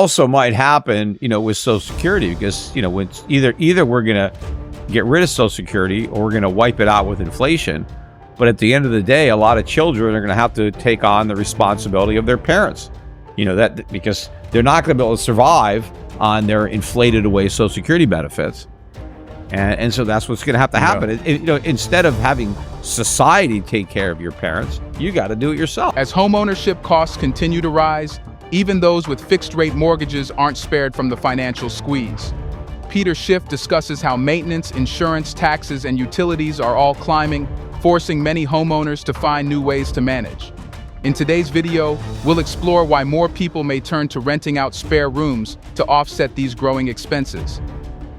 Also might happen, with Social Security, because, when it's either we're going to get rid of Social Security or we're going to wipe it out with inflation. But at the end of the day, a lot of children are going to have to take on the responsibility of their parents, that because they're not going to be able to survive on their inflated away Social Security benefits. And so that's what's going to have to happen. Yeah. Instead of having society take care of your parents, you got to do it yourself. As homeownership costs continue to rise, even those with fixed-rate mortgages aren't spared from the financial squeeze. Peter Schif discusses how maintenance, insurance, taxes, and utilities are all climbing, forcing many homeowners to find new ways to manage. In today's video, we'll explore why more people may turn to renting out spare rooms to offset these growing expenses.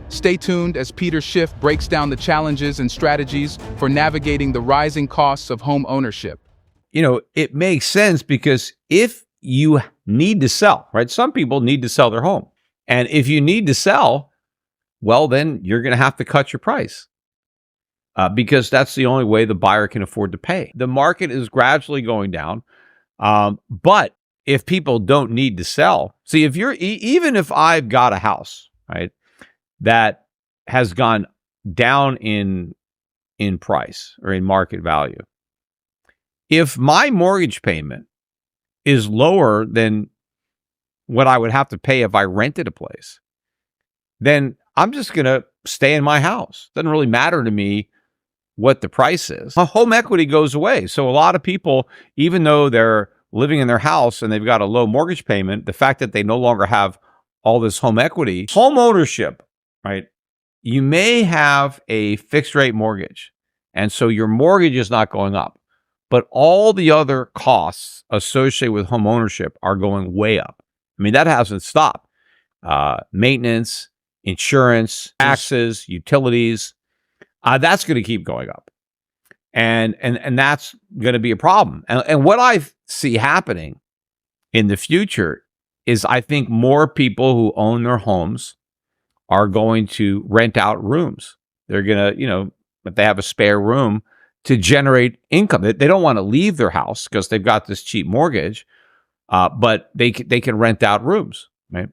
Stay tuned as Peter Schif breaks down the challenges and strategies for navigating the rising costs of home ownership. It makes sense because if you need to sell, right? Some people need to sell their home. And if you need to sell, well, then you're going to have to cut your price because that's the only way the buyer can afford to pay. The market is gradually going down. But if people don't need to sell, see, if you're, even if I've got a house, right, that has gone down in price or in market value, if my mortgage payment is lower than what I would have to pay if I rented a place, then I'm just going to stay in my house. Doesn't really matter to me what the price is. Home equity goes away. So a lot of people, even though they're living in their house and they've got a low mortgage payment, the fact that they no longer have all this home equity, home ownership, right? You may have a fixed rate mortgage, and so your mortgage is not going up, but all the other costs associated with home ownership are going way up. I mean, that hasn't stopped. Maintenance, insurance, taxes, utilities, that's going to keep going up. And that's going to be a problem. And what I see happening in the future is I think more people who own their homes are going to rent out rooms. They're going to, if they have a spare room, to generate income. They don't want to leave their house because they've got this cheap mortgage, but they can rent out rooms, right,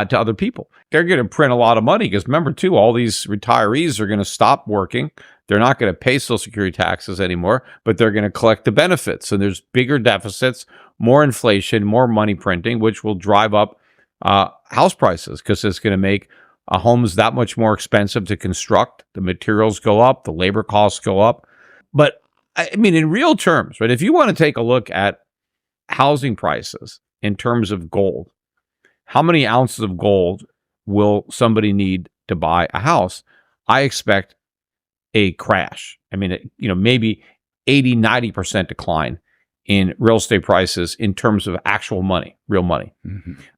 to other people. They're going to print a lot of money because remember, too, all these retirees are going to stop working. They're not going to pay Social Security taxes anymore, but they're going to collect the benefits. And there's bigger deficits, more inflation, more money printing, which will drive up house prices because it's going to make homes that much more expensive to construct. The materials go up, the labor costs go up. But I mean, in real terms, right, if you want to take a look at housing prices in terms of gold, how many ounces of gold will somebody need to buy a house? I expect a crash. I mean, maybe 80, 90% decline in real estate prices in terms of actual money, real money,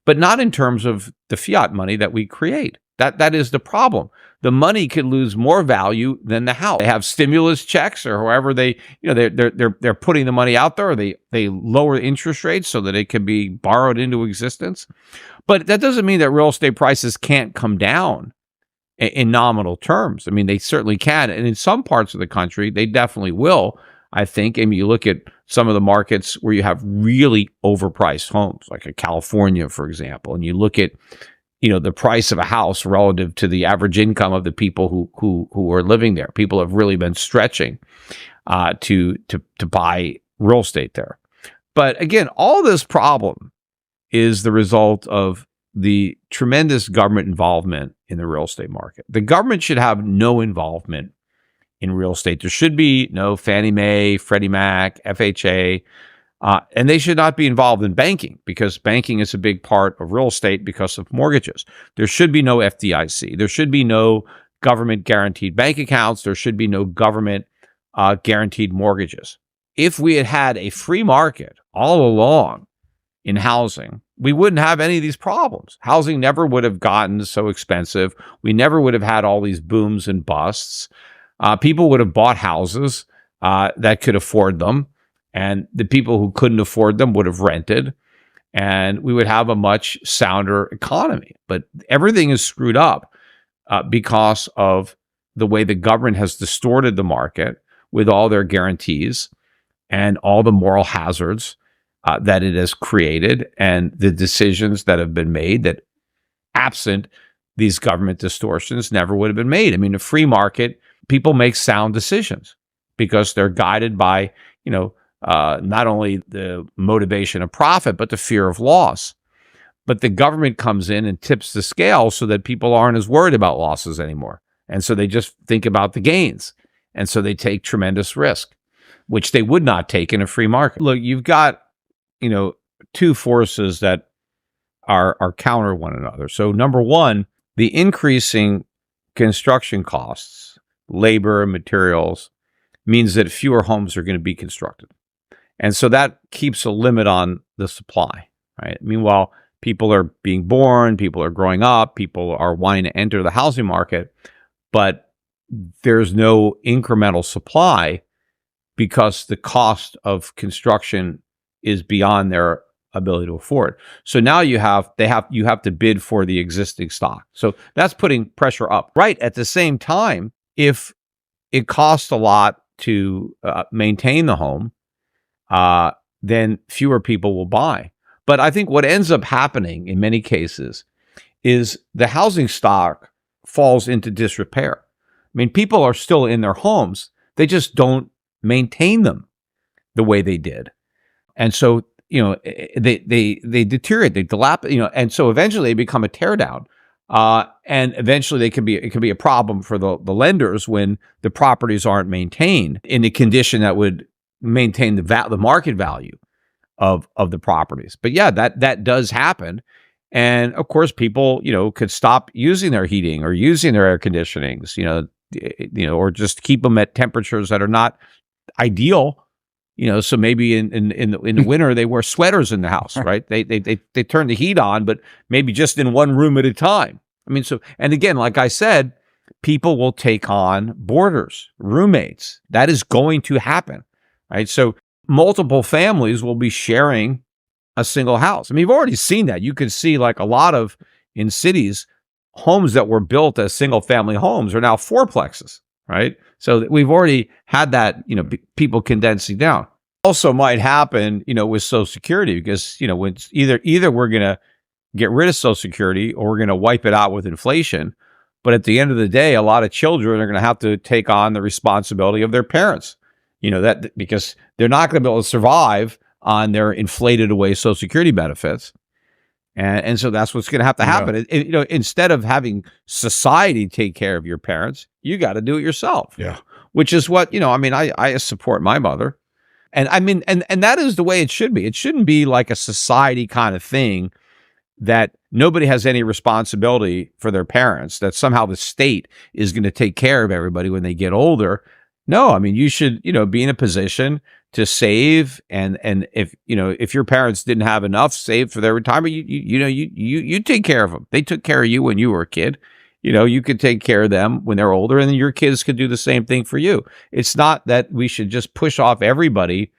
but not in terms of the fiat money that we create. That is the problem. The money could lose more value than the house. They have stimulus checks or however they're putting the money out there, or they lower interest rates so that it can be borrowed into existence. But that doesn't mean that real estate prices can't come down in nominal terms. I mean, they certainly can. And in some parts of the country, they definitely will, I think. I mean, you look at some of the markets where you have really overpriced homes, like in California, for example, and you look at the price of a house relative to the average income of the people who are living there. People have really been stretching to buy real estate there. But again, all this problem is the result of the tremendous government involvement in the real estate market. The government should have no involvement in real estate. There should be no Fannie Mae, Freddie Mac, FHA, and they should not be involved in banking because banking is a big part of real estate because of mortgages. There should be no FDIC. There should be no government guaranteed bank accounts. There should be no government guaranteed mortgages. If we had had a free market all along in housing, we wouldn't have any of these problems. Housing never would have gotten so expensive. We never would have had all these booms and busts. People would have bought houses that could afford them. And the people who couldn't afford them would have rented, and we would have a much sounder economy. But everything is screwed up because of the way the government has distorted the market with all their guarantees and all the moral hazards that it has created and the decisions that have been made that, absent these government distortions, never would have been made. I mean, a free market, people make sound decisions because they're guided by, not only the motivation of profit, but the fear of loss. But the government comes in and tips the scale so that people aren't as worried about losses anymore. And so they just think about the gains. And so they take tremendous risk, which they would not take in a free market. Look, you've got, two forces that are counter one another. So number one, the increasing construction costs, labor and materials, means that fewer homes are going to be constructed. And so that keeps a limit on the supply, right? Meanwhile, people are being born, people are growing up, people are wanting to enter the housing market, but there's no incremental supply because the cost of construction is beyond their ability to afford. So now you have to bid for the existing stock. So that's putting pressure up. Right at the same time, if it costs a lot to maintain the home, then fewer people will buy. But I think what ends up happening in many cases is the housing stock falls into disrepair. I mean, people are still in their homes. They just don't maintain them the way they did. And so, they deteriorate, they dilapidate, and so eventually they become a teardown. And eventually it can be a problem for the lenders when the properties aren't maintained in a condition that would maintain the market value of the properties. But yeah, that does happen. And of course, people, could stop using their heating or using their air conditionings, or just keep them at temperatures that are not ideal. So maybe in the winter they wear sweaters in the house, right? They turn the heat on, but maybe just in one room at a time. I mean, and again, like I said, people will take on boarders, roommates. That is going to happen, right? So multiple families will be sharing a single house. I mean, you've already seen that. You can see like a lot of in cities, homes that were built as single family homes are now fourplexes, right? So we've already had that, people condensing down. Also might happen, with Social Security because, when either we're going to get rid of Social Security or we're going to wipe it out with inflation. But at the end of the day, a lot of children are going to have to take on the responsibility of their parents, that because they're not going to be able to survive on their inflated away Social Security benefits. And so that's what's going to have to happen. Yeah. Instead of having society take care of your parents, you got to do it yourself. Yeah. Which is what, I support my mother. And I mean, and that is the way it should be. It shouldn't be like a society kind of thing that nobody has any responsibility for their parents, that somehow the state is going to take care of everybody when they get older. No, I mean, you should, be in a position to save. And if your parents didn't have enough saved for their retirement, you take care of them. They took care of you when you were a kid. You could take care of them when they're older, and then your kids could do the same thing for you. It's not that we should just push off everybody,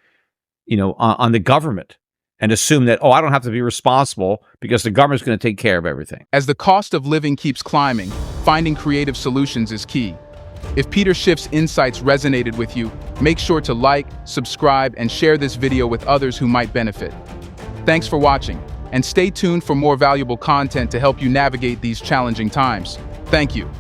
on the government and assume that, I don't have to be responsible because the government's going to take care of everything. As the cost of living keeps climbing, finding creative solutions is key. If Peter Schif's insights resonated with you, make sure to like, subscribe, and share this video with others who might benefit. Thanks for watching, and stay tuned for more valuable content to help you navigate these challenging times. Thank you.